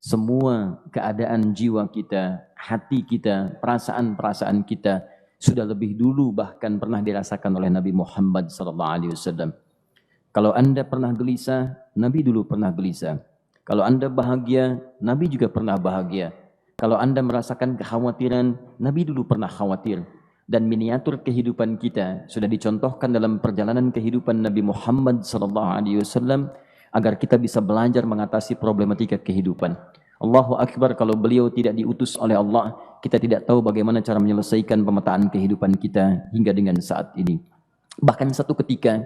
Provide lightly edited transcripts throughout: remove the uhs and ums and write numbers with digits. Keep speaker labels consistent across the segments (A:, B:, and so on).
A: semua keadaan jiwa kita, hati kita, perasaan-perasaan kita sudah lebih dulu bahkan pernah dirasakan oleh Nabi Muhammad SAW. Kalau Anda pernah gelisah, Nabi dulu pernah gelisah. Kalau Anda bahagia, Nabi juga pernah bahagia. Kalau Anda merasakan kekhawatiran, Nabi dulu pernah khawatir. Dan miniatur kehidupan kita sudah dicontohkan dalam perjalanan kehidupan Nabi Muhammad SAW agar kita bisa belajar mengatasi problematika kehidupan. Allahu Akbar, kalau beliau tidak diutus oleh Allah, kita tidak tahu bagaimana cara menyelesaikan pemetaan kehidupan kita hingga dengan saat ini. Bahkan satu ketika,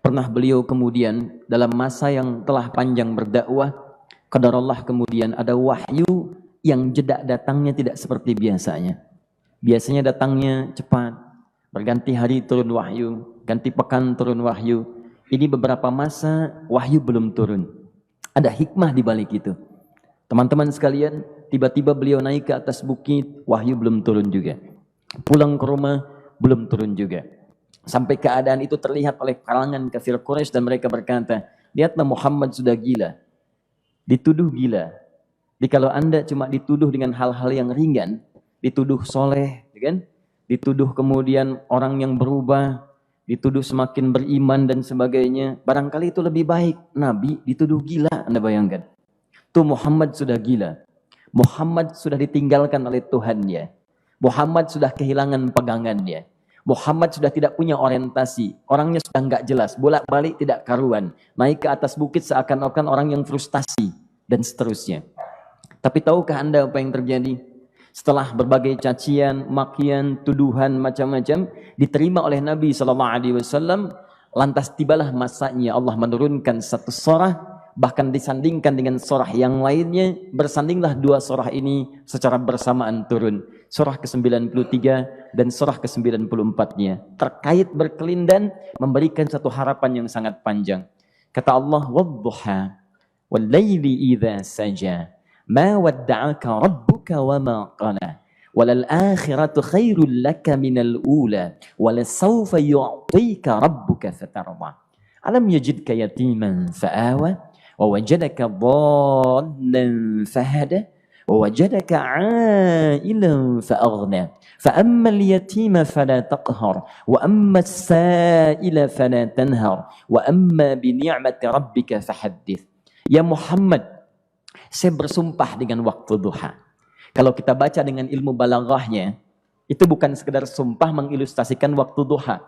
A: pernah beliau kemudian dalam masa yang telah panjang berdakwah, qadarullah kemudian ada wahyu yang jeda datangnya tidak seperti biasanya. Biasanya datangnya cepat, berganti hari turun wahyu, ganti pekan turun wahyu. Ini beberapa masa wahyu belum turun. Ada hikmah di balik itu. Teman-teman sekalian, tiba-tiba beliau naik ke atas bukit, wahyu belum turun juga. Pulang ke rumah, belum turun juga. Sampai keadaan itu terlihat oleh kalangan kafir Quraisy dan mereka berkata, lihatlah Muhammad sudah gila. Dituduh gila. Jadi kalau Anda cuma dituduh dengan hal-hal yang ringan, dituduh soleh, kan? Dituduh kemudian orang yang berubah, dituduh semakin beriman dan sebagainya, barangkali itu lebih baik. Nabi dituduh gila, Anda bayangkan. Tuh Muhammad sudah gila. Muhammad sudah ditinggalkan oleh Tuhannya. Muhammad sudah kehilangan pegangannya. Muhammad sudah tidak punya orientasi. Orangnya sudah nggak jelas, bolak-balik tidak karuan. Naik ke atas bukit seakan-akan orang yang frustasi dan seterusnya. Tapi tahukah Anda apa yang terjadi? Setelah berbagai cacian, makian, tuduhan macam-macam diterima oleh Nabi SAW, lantas tibalah masanya Allah menurunkan satu surah, bahkan disandingkan dengan surah yang lainnya, bersandinglah dua surah ini secara bersamaan turun. Surah ke-93 dan surah ke-94-nya terkait berkelindan memberikan satu harapan yang sangat panjang. Kata Allah, "Wadduha wal laili idza saja, ma wadda'aka rabbuka wa ma qala, walal akhiratu khairul laka minal ula, walasawfa yu'tika rabbuka fatarda. Alam yajidka yatiman fa'awa, ووجدك ضالا فهدى ووجدك عائلا فأغنى فأما اليتيم فلا تقهر وأما السائل فلا تنهر وأما بنعمة ربك فحدث." Ya Muhammad, saya bersumpah dengan waktu duha. Kalau kita baca dengan ilmu balaghahnya, itu bukan sekedar sumpah mengilustrasikan waktu duha.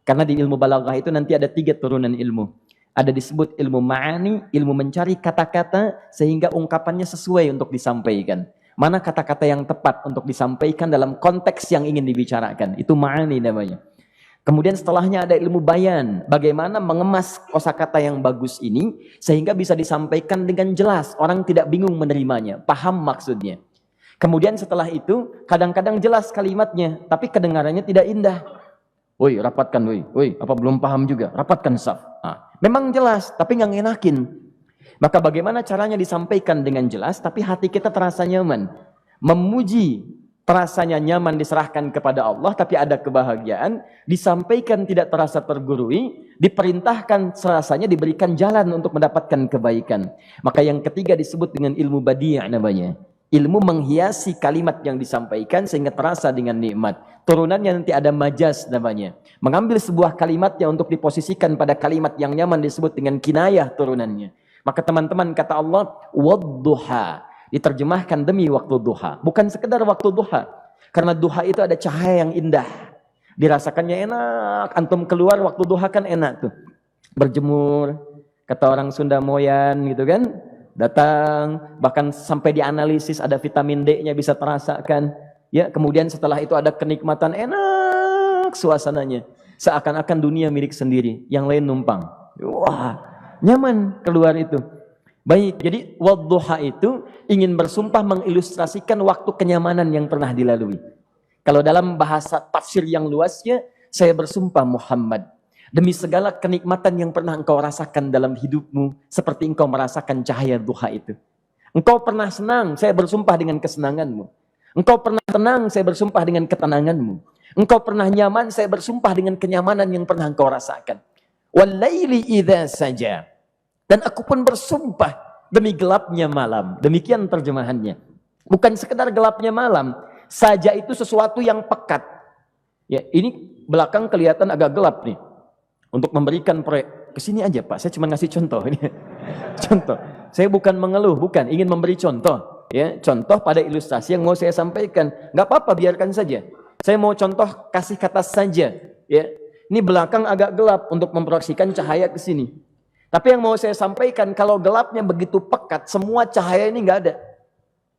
A: Karena di ilmu balaghah itu nanti ada 3 turunan ilmu. Ada disebut ilmu ma'ani, ilmu mencari kata-kata sehingga ungkapannya sesuai untuk disampaikan. Mana kata-kata yang tepat untuk disampaikan dalam konteks yang ingin dibicarakan. Itu ma'ani namanya. Kemudian setelahnya ada ilmu bayan. Bagaimana mengemas kosakata yang bagus ini sehingga bisa disampaikan dengan jelas. Orang tidak bingung menerimanya, paham maksudnya. Kemudian setelah itu kadang-kadang jelas kalimatnya, tapi kedengarannya tidak indah. Woi, rapatkan, woi, apa belum paham juga? Rapatkan saf. Nah, memang jelas, tapi nggak ngenakin. Maka bagaimana caranya disampaikan dengan jelas, tapi hati kita terasa nyaman. Memuji terasanya nyaman diserahkan kepada Allah, tapi ada kebahagiaan. Disampaikan tidak terasa tergurui, diperintahkan serasanya diberikan jalan untuk mendapatkan kebaikan. Maka yang ketiga disebut dengan ilmu badi' namanya. Ilmu menghiasi kalimat yang disampaikan sehingga terasa dengan nikmat. Turunannya nanti ada majaz namanya. Mengambil sebuah kalimatnya untuk diposisikan pada kalimat yang nyaman disebut dengan kinayah turunannya. Maka teman-teman kata Allah, wadduha. Diterjemahkan demi waktu duha. Bukan sekedar waktu duha. Karena duha itu ada cahaya yang indah. Dirasakannya enak. Antum keluar waktu duha kan enak tuh. Berjemur. Kata orang Sunda moyan gitu kan. Datang, bahkan sampai dianalisis ada vitamin D-nya bisa terasakan. Ya, kemudian setelah itu ada kenikmatan enak suasananya. Seakan-akan dunia milik sendiri, yang lain numpang. Wah, nyaman keluar itu. Baik, jadi wadduha itu ingin bersumpah mengilustrasikan waktu kenyamanan yang pernah dilalui. Kalau dalam bahasa tafsir yang luasnya, saya bersumpah Muhammad, demi segala kenikmatan yang pernah engkau rasakan dalam hidupmu, seperti engkau merasakan cahaya duha itu. Engkau pernah senang, saya bersumpah dengan kesenanganmu. Engkau pernah tenang, saya bersumpah dengan ketenanganmu. Engkau pernah nyaman, saya bersumpah dengan kenyamanan yang pernah engkau rasakan. Wal laili idza saja. Dan aku pun bersumpah demi gelapnya malam. Demikian terjemahannya. Bukan sekedar gelapnya malam, saja itu sesuatu yang pekat. Ya, ini belakang kelihatan agak gelap nih. Untuk memberikan proyek, kesini aja Pak, saya cuma ngasih contoh ini. Contoh. Saya bukan mengeluh, bukan, ingin memberi contoh. Ya, contoh pada ilustrasi yang mau saya sampaikan. Nggak apa-apa, biarkan saja. Saya mau contoh kasih kata saja. Ya, ini belakang agak gelap untuk memproyeksikan cahaya ke sini. Tapi yang mau saya sampaikan, kalau gelapnya begitu pekat, semua cahaya ini nggak ada.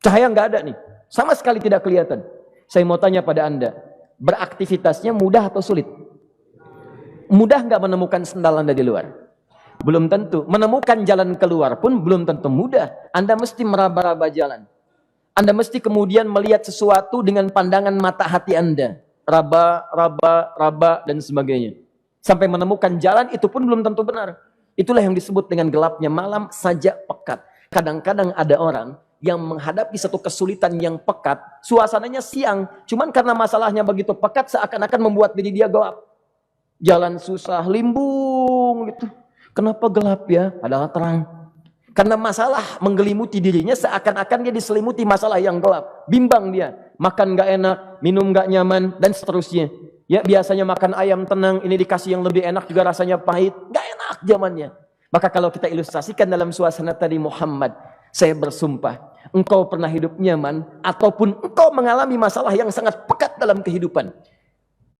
A: Cahaya nggak ada nih, sama sekali tidak kelihatan. Saya mau tanya pada Anda, beraktivitasnya mudah atau sulit? Mudah nggak menemukan sendal Anda di luar? Belum tentu. Menemukan jalan keluar pun belum tentu mudah. Anda mesti meraba-raba jalan. Anda mesti kemudian melihat sesuatu dengan pandangan mata hati Anda. Raba, dan sebagainya. Sampai menemukan jalan itu pun belum tentu benar. Itulah yang disebut dengan gelapnya malam saja pekat. Kadang-kadang ada orang yang menghadapi satu kesulitan yang pekat, suasananya siang, cuman karena masalahnya begitu pekat seakan-akan membuat diri dia gelap. Jalan susah, limbung gitu. Kenapa gelap ya? Padahal terang. Karena masalah menggelimuti dirinya seakan-akan dia diselimuti masalah yang gelap. Bimbang dia, makan gak enak, minum gak nyaman, dan seterusnya. Ya, biasanya makan ayam tenang, ini dikasih yang lebih enak juga rasanya pahit. Gak enak zamannya. Maka kalau kita ilustrasikan dalam suasana tadi Muhammad, saya bersumpah, engkau pernah hidup nyaman, ataupun engkau mengalami masalah yang sangat pekat dalam kehidupan.